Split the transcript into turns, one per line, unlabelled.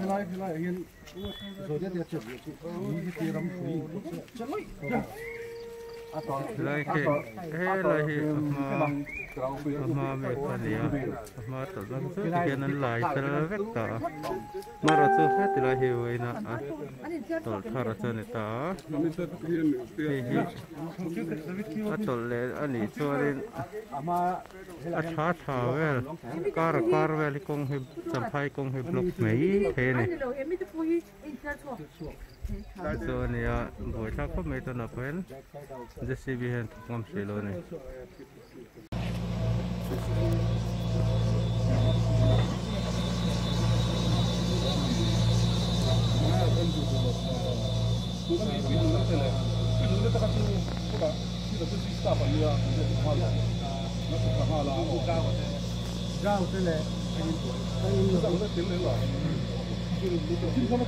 lại hiện rồi đấy thì chuẩn bị cái tiền lắm phí chân lấy
lại khi lại khi mà mấy phần này mà tụi nó cứ cáiนั้นlại sẽ vét ta màเราซื้อให้แต่ละหิวไอ้นะตอนถ้าเราซื้อเนี่ยตาที่ตอนเล่อันนี้ส่วนช้าเวลการเวลกงให้สัมภาระกงให้บล็อกไม่เท่เนี่ยส่วนนี้บ่อยชักก็ไม่ต้องนับเป็นจะสิบิเห็นความเสียเลยเนี่ย
高对嘞，哎，那那那点来了，就是那个